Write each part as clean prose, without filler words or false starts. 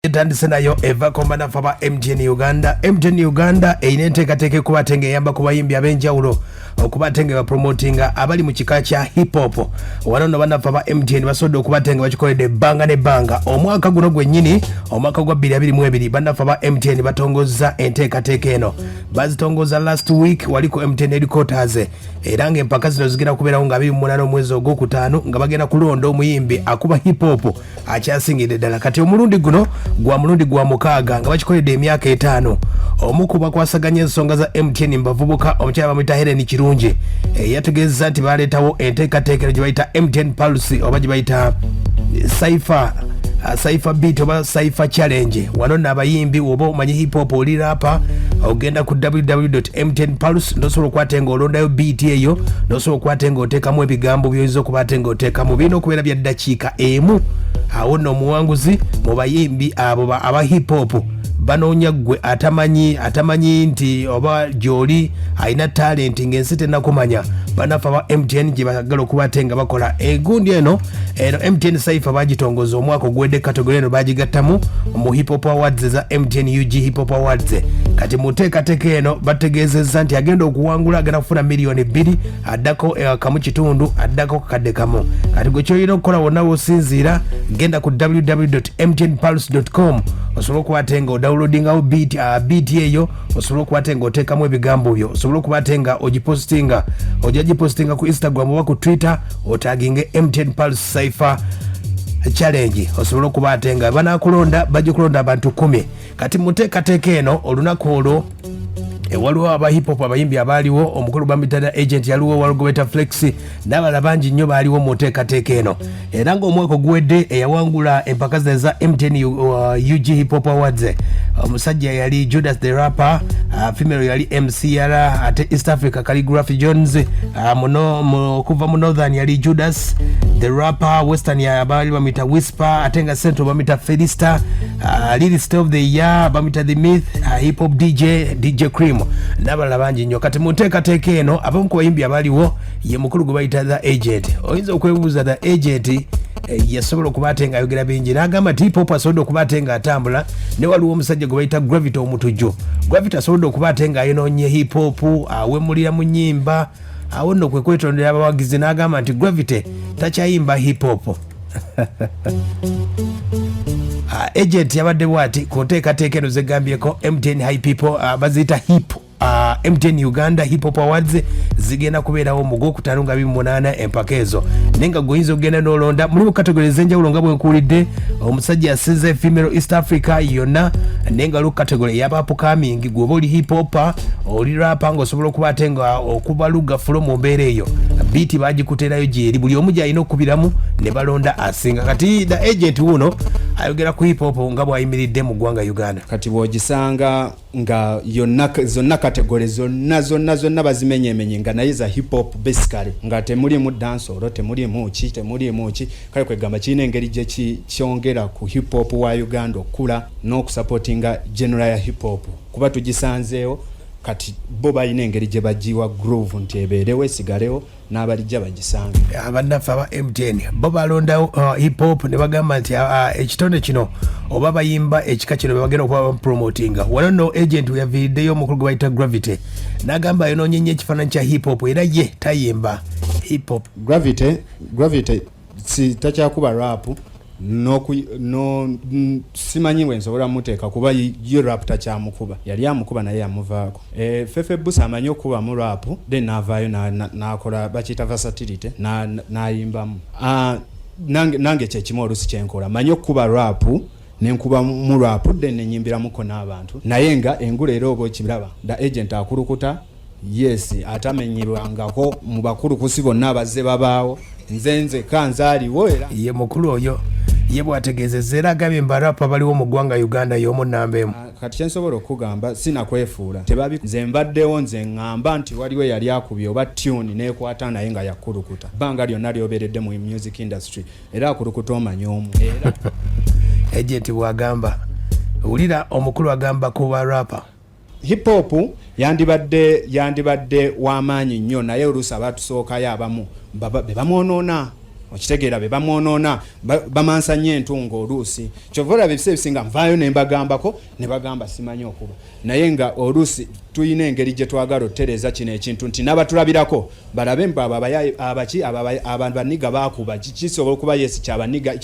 Tandise nayo eva kombana faba MTN Uganda. MTN Uganda einenteekateeka kubatenga eyamba ku bayimbi ab'enjawulo okubatenga ba promotinga abali mu kika kya hip hop. Wano no bana faba MTN basobodde okubatenga bakikoledde ebbanga n'ebbanga. Omwaka guno gwennyini omwaka gwa 2022 bana faba MTN batongozza enteekateeka eno. Bazitongoza last week wali ku MTN headquarters era ng'empaka zino zigenda kubeerawo nga 28 omwezi ogwokutaano nga bagenda kulonda omuyimbi akuba hip hop akyasingidde ddala. Kati omulundi guno gwa mukaaga nga bakikoledde emyaka 5. Omukuba kwasaganya ensonga za MTN mbavubuka omukyala bamuyita Helen Kirungi yategeeza nti baleetawo enteekateeka gye bayita MTN Pulse oba gye bayita Cypher beat oba Cypher challenge. Wano n'abayimbi oba omanyi hip hop oli rapa ogenda ku www.mtnpulse nosobola okwatenga olondayo beat eyo nosobola okwatenga oteekamu ebigambo by'oyinza okubatenga oteekamu bino okubeera bya ddakiika emu. Awo nno omuwanguzi mu bayimbi abo aba hip hop banoonya gwe atamanyi nti oba gy'oli alina talent ng'ensi tennakumanya banafa ba MTN gye bagala okubatenga bakola egundi eno MTN Cypher bagitongoza omwaka ogwedde kategori eno bagigattamu mu hip hop awards za MTN UG hip hop awards. Kati mu teekateeka eno bategeezezza nti agenda okuwangula agenda kufuna miliyoni 2 addako kamu kitundu addako kakadde kamu. Kati gwe kyolina okukola wonna wosinziira genda ku www.mtnpulse.com osobola okubatenga odownloadingawo beat eyo osobola okubatenga oteekamu ebigambo byo osobola okubatenga ogipostinga ku Instagram oba ku Twitter otaginge MTN Pulse Cypher challenge osobola okubatenga banakulonda bagikulonda abantu 10. Kati muteekateeka eno olunaku olwo waliwo aba hip hop abayimbi abaliwo omukulu bamitada agent yaliwo walugobeta Flex n'abalala bangi nnyo baaliwo mu teekateeka eno era ng'omwaka oguwedde eyawangula empaka za MTN UG hip hop awards omusajja yali Judas the Rapper, female yali MCR, ate East Africa Calligraphy Jones, kuva mu Northern yali Judas the Rapper, Western ya bali bamita Whisper, ate nga Central bamita Felista, Lyricist of the Year bamita The Myth, hip hop DJ Cream n'abalala bangi nnyo. Kati mu nteekateeka eno abamu ku bayimbi abaliwo ye mukulu gwe bayita The Agent. Oyinza okwebuuza The Agent yasobola okubatenga ayogera bingi n'agamba nti hip hop asobodde okubatenga atambula ne waliwo omusajja gwe bayita Gravity omutujju. Gravity asobodde okubatenga ayonoonye hip hop awemulira mu nnyimba awo nno kwe kwetondera abawagizi n'agamba nti Gravity takyayimba hip hop. Agent yabadde bwati ku nteekateeka eno zegambyeko MTN High People baziyita MTN Uganda Hip Hop Awards zigenda kubeerawo mu Gwokutaano nga 28 empaka ezo. Nenga goyinza okugenda n'olonda mulimu kategori ez'enjawulo nga bwe nkuwulidde omusajja asinze female East Africa yonna nenga lu kategori ey'aba upcoming gwe oli hip hop oli rapper ng'osobola okubatenga okubaluga fulo mu mbeera eyo beat bagikuteerayo gyeri buli omu gy'alina okubiramu ne balonda asinga. Kati The Agent wuno ayogera ku hip hop nga bw'ayimiridde mu ggwanga Uganda. Kati bw'ogisanga nga zonna kategori zonna bazimenyemenye nga naye za hip hop basically nga temuli mu dance oro temuli mu ki kale kwegamba kirina engeri gye kyongera ku hip hop wa Uganda okula n'okusupportinga general ya hip hop kuba tugisanzeewo. Kati bo balina engeri gye bagiwa groove nti ebeerewo esigalewo n'abalijja bagisanga. Abannaffe aba MTN bo balondawo hip hop ne bagamba nti ekitonde kino oba bayimba ekika kino bagenda okuba promotinga. Wano no agent yaviriddeyo omukulu gwe bayita Gravity n'agamba ayonoonye nnyo ekifaananyi kya hip hop era ye tayimba hip hop. Gravity si takyakuba rap simanyi wensobola muteeka kuba yo rap takyamukuba yali amukuba naye yamuvaako. Fefe Busa amanyi okuba mu rap then n'avaayo n'akola bakiyita versatility n'ayimbamu. Nange kyekimu olusi kyenkola manyi okuba rap nenkuba mu rap then nenyimbiramuko n'abantu naye nga engula era oba okiraba The Agent akulukuta yes atamenyerwangako mu bakulukusi bonna abazze babaawo nzenze kanzaaliwo era ye mukulu oyo ye bwategeezezza era agambye mbarapa baliwo mu ggwanga Uganda y'omu nnamba emu. Kati kyensobola okugamba sinakwefuula nze mbaddewo nze ngamba nti waliwo yali akubye oba tune neekwata naye nga yakulukuta bbanga lyonna lyoberedde mu music industry era akulukuta omanyi omu era Agent bwagamba wulira omukulu agamba kuba rapper hip hop yandibadde w'amaanyi nnyo naye oluusi abatusookayo abamu be bamwonoona okitegeera be bamwonoona bamansanya entungo oluusi kyova olaba ebisa ebisinga nvaayo ne mbagambako ne bagamba simanyi okuba naye nga oluusi tuyina engeri gye twagala otutereeza kino ekintu nti n'abatulabirako balabe mbu abantu baniga baakuba kisobola okuba yesi kyabaniga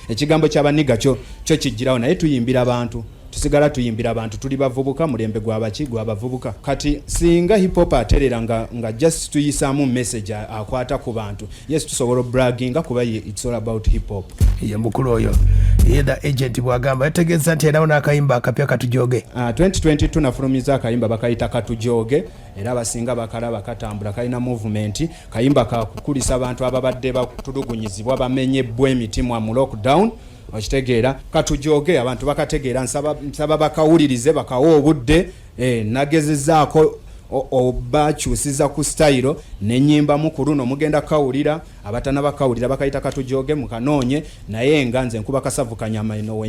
ekigambo ky'abaniga kyo kijjirawo naye tuyimbira abantu tusigala tuyimbira abantu tuli bavubuka mulembe gw'abavubuka kati singa hip hop aterera nga just tuyisaamu message akwata ku bantu yes tusobola bragging kuba it's all about hip hop ye mukulu oyo the agent bwagamba yategeeza nti erawo n'akayimba akapya katujoge 2022 nafulumiza akayimba bakayita katujoge era abasinga bakalaba katambula kalina movement kayimba kakukulisa abantu ababadde batulugunyizibwa bamenyebbwa emitimwa mu lockdown okitegeera katujoge abantu bakategeera nsaba bakawulirize bakawa obudde nagezezaako obakyusiza ku style nenyimba mukuluno mugenda kawulira abatana bakawulira bakayita katujoge mukanoonye naye nga nze nkuba kasavu kanyama ino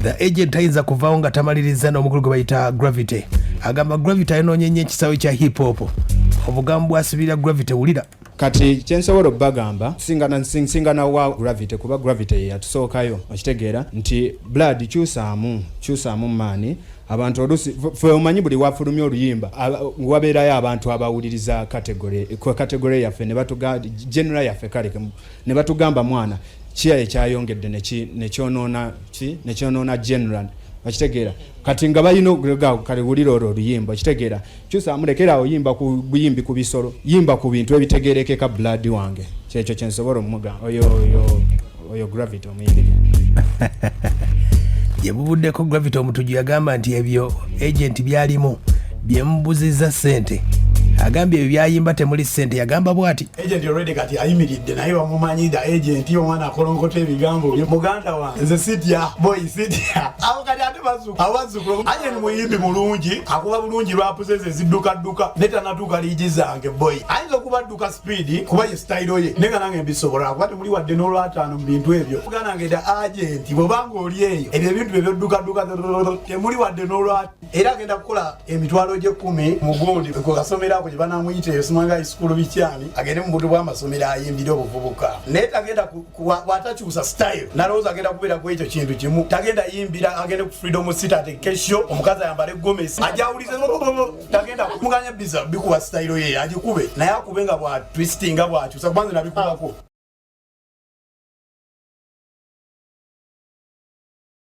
the agent ayinza kuvaawo nga tamaliriza n'omukulu gwe bayita Gravity agamba Gravity ayinoonye nnyo ekisawe kya hip hop obugambo bwasibirira Gravity wulira kati kyensobola okubagamba singana wa Gravity kuba Gravity yatusookayo okitegeera nti blood kyusaamu maani abantu olusi fe omanyi buli wafulumya oluyimba wabeerayo abantu abawuliriza kategore yaffe ne batugamba general yaffe kale ne batugamba mwana kiya ekyayongedde nekyonoona general bakitegeera kati nga balina kale wulira oluyimba kitegeera kyusaamu lekera oyimba ku buyimbi ku bisolo yimba ku bintu ebitegeerekeka blood wange kyekyo kyensobola omugamba oyo Gravity omuyimbi yebubuddeko Gravity omutuju yagamba nti ebyo agent byalimu byemubuziza ssente agambye ebyo byayimba temuli ssente yagamba bw'ati agent already kati ayimiridde naye bamumanyida agent omwana akolonkota ebigambo muganda wange nze sitya boy sitya abo kati ate abazzukulu agent muyimbi mulungi akuba bulungi lwapuseze eziddukadduka netanatuuka liigi zange boy ayinza okuba dduka speed kuba ye style ye nenga nange mbisobola akuba temuli wadde n'olwataano mu bintu ebyo muganda wange da agent bwobanga oli eyo ebyo ebintu ebyoddukadduka temuli wadde n'olwataano era agenda kukola emitwalo gye 10 mugundi kukasomerako gye banamuyita eyosimanga isikulu bikyani agende mu butu bw'amasomero ayimbire obuvubuka naye tagenda watakyusa style nalowooza agenda kubeera ku ekyo kintu kimu tagenda yimbira agende ku freedom city ate kesho omukazi ayambale gomesi ajawulize tagenda kumuganya biza bikuba style ye agikube naye akube nga bwa twistinga bwakyusa kubanze nabikubako